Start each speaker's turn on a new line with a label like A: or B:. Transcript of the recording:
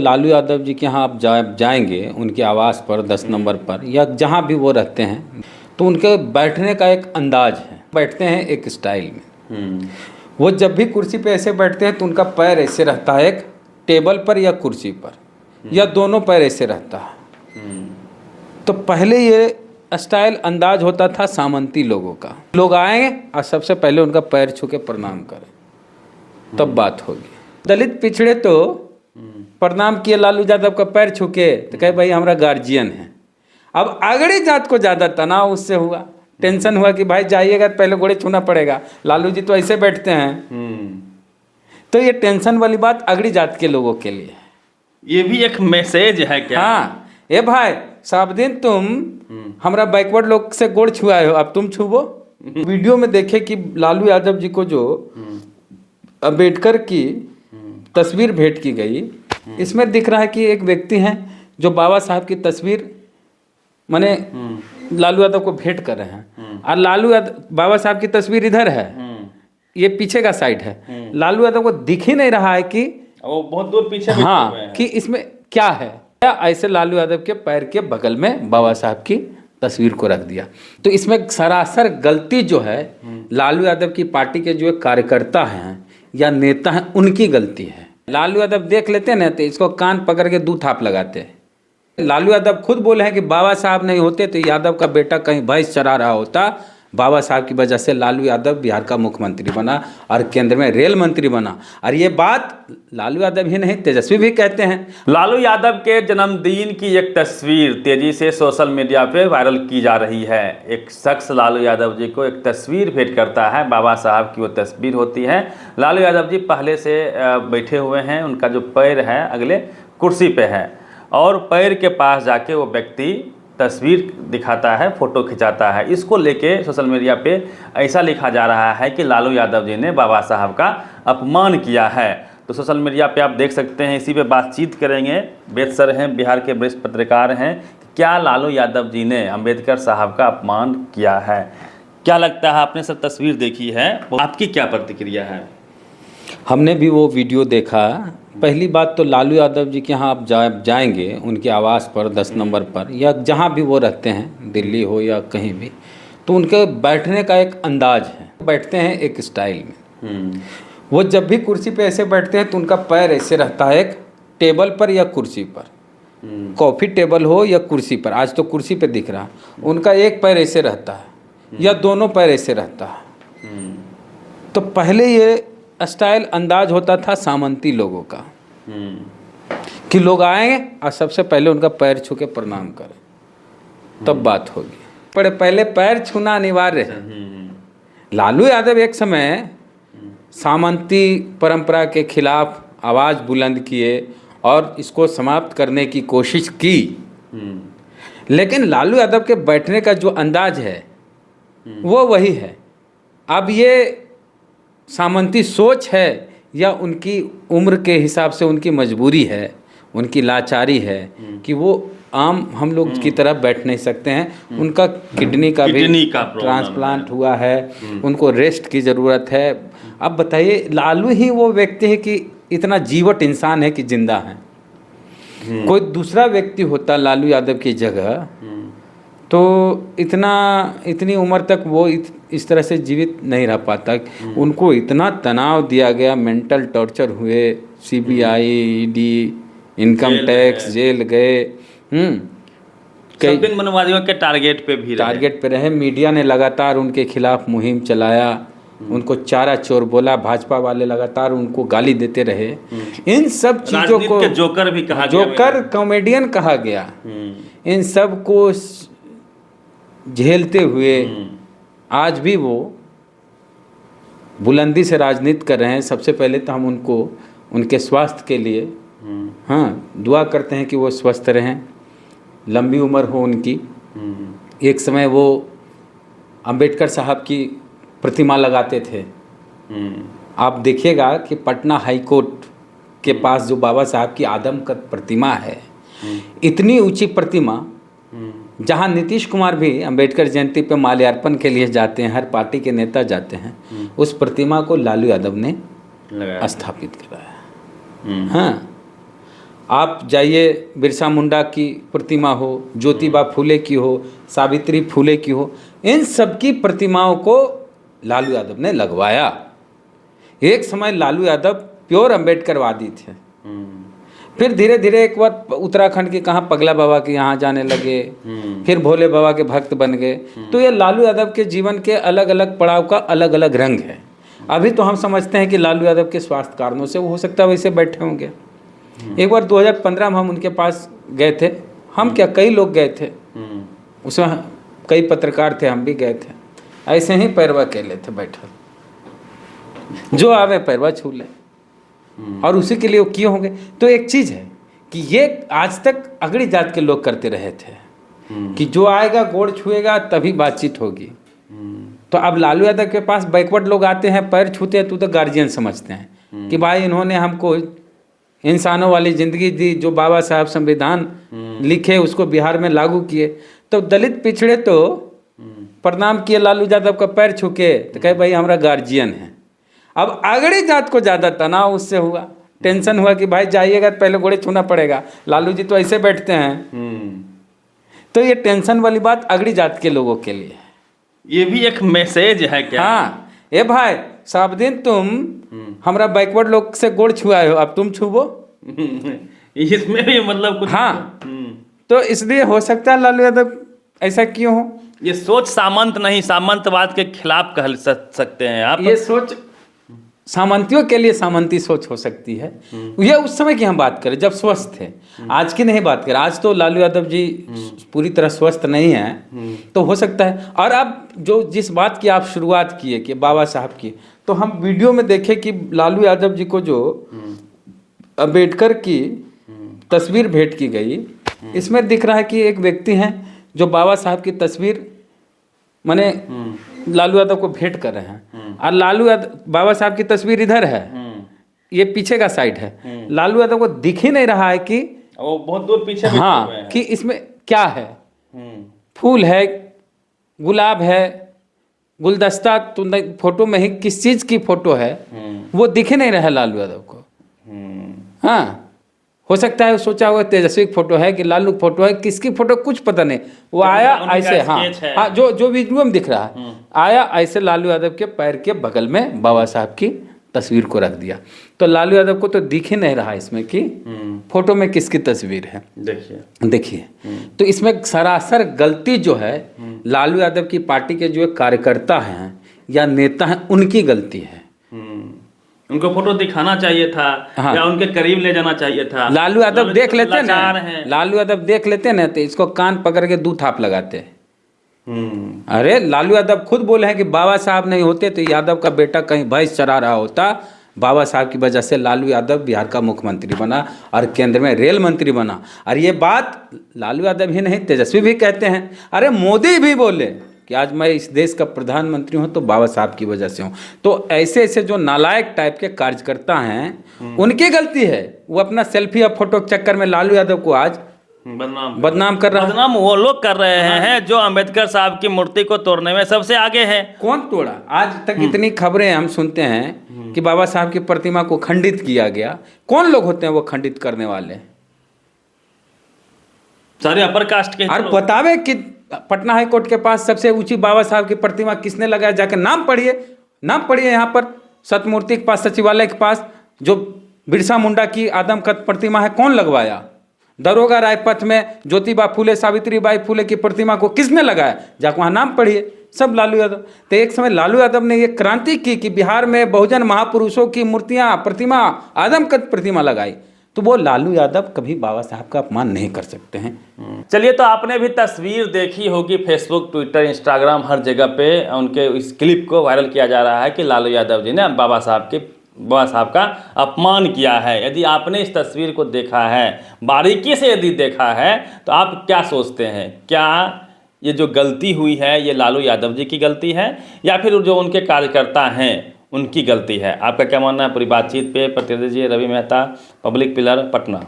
A: लालू यादव जी के यहाँ आप जाएंगे उनके आवास पर 10 नंबर पर या जहाँ भी वो रहते हैं, तो उनके बैठने का एक अंदाज है, बैठते हैं एक स्टाइल में। वो जब भी कुर्सी पे ऐसे बैठते हैं तो उनका पैर ऐसे रहता है एक टेबल पर या कुर्सी पर, या दोनों पैर ऐसे रहता है। तो पहले ये स्टाइल अंदाज होता था सामंती लोगों का, लोग आए और सबसे पहले उनका पैर छू के प्रणाम करें, तब बात होगी। दलित पिछड़े तो प्रणाम किए लालू यादव का पैर छू के, तो कहे भाई हमारा गार्जियन है। अब अगड़ी जात को ज़्यादा तनाव उससे हुआ, टेंशन हुआ कि भाई जाइएगा तो पहले गोड़े छूना पड़ेगा, लालू जी तो ऐसे बैठते हैं। तो ये टेंशन वाली बात अगड़ी जात के लोगों के लिए,
B: ये भी एक मैसेज है क्या?
A: हाँ, ये भाई सब दिन तुम हमारा बैकवर्ड लोग से गोड़ छुआए हो, अब तुम छुबो। वीडियो में देखे कि लालू यादव जी को जो अम्बेडकर की तस्वीर भेंट की गई, इसमें दिख रहा है कि एक व्यक्ति हैं जो बाबा साहब की तस्वीर माने लालू यादव को भेंट कर रहे हैं, और लालू यादव बाबा साहब की तस्वीर इधर है, ये पीछे का साइड है। लालू यादव को दिख ही नहीं रहा है कि
B: वो बहुत दूर पीछे
A: हाँ कि इसमें क्या है। ऐसे लालू यादव के पैर के बगल में बाबा साहब की तस्वीर को रख दिया। तो इसमें सरासर गलती जो है लालू यादव की पार्टी के जो कार्यकर्ता हैं या नेता हैं, उनकी गलती है। लालू यादव देख लेते हैं ना तो इसको कान पकड़ के 2 थाप लगाते हैं। लालू यादव खुद बोले हैं कि बाबा साहब नहीं होते तो यादव का बेटा कहीं भैंस चरा रहा होता। बाबा साहब की वजह से लालू यादव बिहार का मुख्यमंत्री बना और केंद्र में रेल मंत्री बना। और ये बात लालू यादव ही नहीं, तेजस्वी भी कहते हैं।
B: लालू यादव के जन्मदिन की एक तस्वीर तेजी से सोशल मीडिया पे वायरल की जा रही है। एक शख्स लालू यादव जी को एक तस्वीर भेंट करता है, बाबा साहब की वो तस्वीर होती है। लालू यादव जी पहले से बैठे हुए हैं, उनका जो पैर है अगले कुर्सी पे है, और पैर के पास जाके वो व्यक्ति तस्वीर दिखाता है, फोटो खिंचाता है। इसको लेके सोशल मीडिया पे ऐसा लिखा जा रहा है कि लालू यादव जी ने बाबा साहब का अपमान किया है। तो सोशल मीडिया पे आप देख सकते हैं, इसी पे बातचीत करेंगे। वेद सर हैं, बिहार के वरिष्ठ पत्रकार हैं। क्या लालू यादव जी ने अंबेडकर साहब का अपमान किया है? क्या लगता है, आपने सब तस्वीर देखी है, आपकी क्या प्रतिक्रिया है?
A: हमने भी वो वीडियो देखा। पहली बात तो लालू यादव जी के यहाँ आप जाएंगे उनके आवास पर 10 नंबर पर या जहाँ भी वो रहते हैं, दिल्ली हो या कहीं भी, तो उनके बैठने का एक अंदाज है, बैठते हैं एक स्टाइल में। वो जब भी कुर्सी पे ऐसे बैठते हैं तो उनका पैर ऐसे रहता है एक टेबल पर या कुर्सी पर, कॉफ़ी टेबल हो या कुर्सी पर। आज तो कुर्सी पे दिख रहा, उनका एक पैर ऐसे रहता है या दोनों पैर ऐसे रहता है। तो पहले ये स्टाइल अंदाज होता था सामंती लोगों का कि लोग आए और सबसे पहले उनका पैर छू के प्रणाम करें, तब बात होगी। पर पहले पैर छूना अनिवार्य है। लालू यादव एक समय सामंती परंपरा के खिलाफ आवाज़ बुलंद किए और इसको समाप्त करने की कोशिश की, लेकिन लालू यादव के बैठने का जो अंदाज है वो वही है। अब ये सामंती सोच है या उनकी उम्र के हिसाब से उनकी मजबूरी है, उनकी लाचारी है कि वो आम हम लोग की तरह बैठ नहीं सकते हैं। उनका किडनी का भी ट्रांसप्लांट हुआ है, उनको रेस्ट की ज़रूरत है। अब बताइए, लालू ही वो व्यक्ति है कि इतना जीवट इंसान है कि जिंदा है। कोई दूसरा व्यक्ति होता लालू यादव की जगह तो इतनी उम्र तक वो इस तरह से जीवित नहीं रह पाता। उनको इतना तनाव दिया गया, मेंटल टॉर्चर हुए, CBI, ED, income tax, jail गए।
B: कई दिन मनवादियों के टारगेट पे
A: रहे। मीडिया ने लगातार उनके खिलाफ मुहिम चलाया, उनको चारा चोर बोला, भाजपा वाले लगातार उनको गाली देते रहे। इन सब चीज़ों को
B: जोकर भी कहा,
A: जोकर कॉमेडियन कहा गया। इन सब को झेलते हुए आज भी वो बुलंदी से राजनीति कर रहे हैं। सबसे पहले तो हम उनको उनके स्वास्थ्य के लिए दुआ करते हैं कि वो स्वस्थ रहें, लंबी उम्र हो उनकी। एक समय वो अंबेडकर साहब की प्रतिमा लगाते थे। आप देखिएगा कि पटना हाई कोर्ट के पास जो बाबा साहब की आदमकद प्रतिमा है, इतनी ऊंची प्रतिमा, जहां नीतीश कुमार भी अंबेडकर जयंती पे माल्यार्पण के लिए जाते हैं, हर पार्टी के नेता जाते हैं, उस प्रतिमा को लालू यादव ने स्थापित कराया। आप जाइए, बिरसा मुंडा की प्रतिमा हो, ज्योतिबा फूले की हो, सावित्री फूले की हो, इन सब की प्रतिमाओं को लालू यादव ने लगवाया। एक समय लालू यादव प्योर अम्बेडकरवादी थे। फिर धीरे धीरे एक बार उत्तराखंड के कहाँ पगला बाबा के यहाँ जाने लगे, फिर भोले बाबा के भक्त बन गए। तो ये लालू यादव के जीवन के अलग अलग पड़ाव का अलग अलग रंग है। अभी तो हम समझते हैं कि लालू यादव के स्वास्थ्य कारणों से वो हो सकता है वैसे बैठे होंगे। एक बार 2015 में हम उनके पास गए थे, हम क्या कई लोग गए थे, उसमें कई पत्रकार थे, हम भी गए थे। ऐसे ही पैरवा केले थे बैठे, जो आवे पैरवा छू ले, और उसी के लिए वो किए होंगे। तो एक चीज़ है कि ये आज तक अगड़ी जात के लोग करते रहे थे कि जो आएगा गोड़ छुएगा तभी बातचीत होगी। तो अब लालू यादव के पास बैकवर्ड लोग आते हैं, पैर छूते हैं, तो गार्जियन समझते हैं कि भाई इन्होंने हमको इंसानों वाली ज़िंदगी दी, जो बाबा साहब संविधान लिखे उसको बिहार में लागू किए। तो दलित पिछड़े तो प्रणाम किए लालू यादव का पैर छू के, तो कहे भाई हमारा गार्जियन है। अब आगड़ी जात को ज़्यादा तनाव उससे हुआ, टेंशन हुआ कि भाई जाइएगा तो पहले घोड़े छूना पड़ेगा, लालू जी तो ऐसे बैठते हैं। तो ये टेंशन वाली बात अगड़ी जात के लोगों के लिए है।
B: ये भी एक मैसेज है क्या?
A: हाँ, ए भाई सब दिन तुम हमारा बैकवर्ड लोग से गोड़ छुआए हो, अब तुम छुबो।
B: इसमें भी मतलब कुछ।
A: हाँ, तो इसलिए हो सकता है लालू यादव ऐसा क्यों हो।
B: ये सोच सामंत नहीं, सामंतवाद के खिलाफ कह सकते हैं आप।
A: ये सोच सामंतियों के लिए सामंती सोच हो सकती है। ये उस समय की हम बात करें जब स्वस्थ थे, आज की नहीं बात करें। आज तो लालू यादव जी पूरी तरह स्वस्थ नहीं हैं, तो हो सकता है। और अब जो जिस बात की आप शुरुआत किए कि बाबा साहब की, तो हम वीडियो में देखें कि लालू यादव जी को जो अम्बेडकर की तस्वीर भेंट की गई, इसमें दिख रहा है कि एक व्यक्ति हैं जो बाबा साहब की तस्वीर माने लालू यादव को भेंट कर रहे हैं, और लालू यादव बाबा साहब की तस्वीर इधर है, ये पीछे का साइड है। लालू यादव को दिख ही नहीं रहा है कि
B: वो बहुत दूर पीछे बैठे हुए
A: हाँ
B: हैं।
A: कि इसमें क्या है, फूल है, गुलाब है, गुलदस्ता, तो फोटो में ही किस चीज की फोटो है वो दिख ही नहीं रहा लालू यादव को। हाँ, हो सकता है सोचा हुआ तेजस्वी की फोटो है कि लालू की फोटो है, किसकी फोटो कुछ पता नहीं। वो आया ऐसे, हाँ जो वीडियो में दिख रहा है, आया ऐसे लालू यादव के पैर के बगल में बाबा साहब की तस्वीर को रख दिया। तो लालू यादव को तो दिख ही नहीं रहा इसमें कि फोटो में किसकी तस्वीर है। देखिए तो इसमें सरासर गलती जो है लालू यादव की पार्टी के जो कार्यकर्ता हैं या नेता हैं उनकी गलती है।
B: उनको फोटो दिखाना चाहिए था,
A: हाँ।
B: या उनके करीब ले जाना चाहिए था।
A: लालू यादव देख लेते ना,
B: हैं।
A: लालू यादव देख लेते ना तो इसको कान पकड़ के 2 थाप लगाते। अरे लालू यादव खुद बोले हैं कि बाबा साहब नहीं होते तो यादव का बेटा कहीं भैंस चरा रहा होता। बाबा साहब की वजह से लालू यादव बिहार का मुख्यमंत्री बना और केंद्र में रेल मंत्री बना। और ये बात लालू यादव ही नहीं, तेजस्वी भी कहते हैं। अरे मोदी भी बोले कि आज मैं इस देश का प्रधानमंत्री हूं तो बाबा साहब की वजह से हूं। तो ऐसे ऐसे जो नालायक टाइप के कार्यकर्ता हैं उनकी गलती है। वो अपना सेल्फी और फोटो के चक्कर में लालू यादव को आज बदनाम कर रहा है।
B: बदनाम वो लोग कर रहे हैं जो अंबेडकर साहब की मूर्ति को तोड़ने में सबसे आगे हैं।
A: कौन तोड़ा? आज तक इतनी खबरें हम सुनते हैं कि बाबा साहब की प्रतिमा को खंडित किया गया। कौन लोग होते हैं वो खंडित करने वाले?
B: सारे अपर कास्ट के।
A: और बतावे कि पटना हाई कोर्ट के पास सबसे ऊंची बाबा साहब की प्रतिमा किसने लगाया, जाकर नाम पढ़िए यहाँ पर सतमूर्ति के पास, सचिवालय के पास जो बिरसा मुंडा की आदमकद प्रतिमा है, कौन लगवाया? दरोगा रायपथ में ज्योतिबा फूले, सावित्री बाई फूले की प्रतिमा को किसने लगाया? जाकर वहाँ नाम पढ़िए, सब लालू यादव। तो एक समय लालू यादव ने ये क्रांति की कि बिहार में बहुजन महापुरुषों की मूर्तियाँ, प्रतिमा, आदमकद प्रतिमा लगाई। तो वो लालू यादव कभी बाबा साहब का अपमान नहीं कर सकते हैं।
B: चलिए, तो आपने भी तस्वीर देखी होगी, फेसबुक, ट्विटर, इंस्टाग्राम, हर जगह पे उनके इस क्लिप को वायरल किया जा रहा है कि लालू यादव जी ने बाबा साहब का अपमान किया है। यदि आपने इस तस्वीर को देखा है, बारीकी से यदि देखा है, तो आप क्या सोचते हैं? क्या ये जो गलती हुई है ये लालू यादव जी की गलती है या फिर जो उनके कार्यकर्ता हैं उनकी गलती है? आपका क्या मानना है? पूरी बातचीत पे प्रतिनिधि रवि मेहता, पब्लिक पिलर, पटना।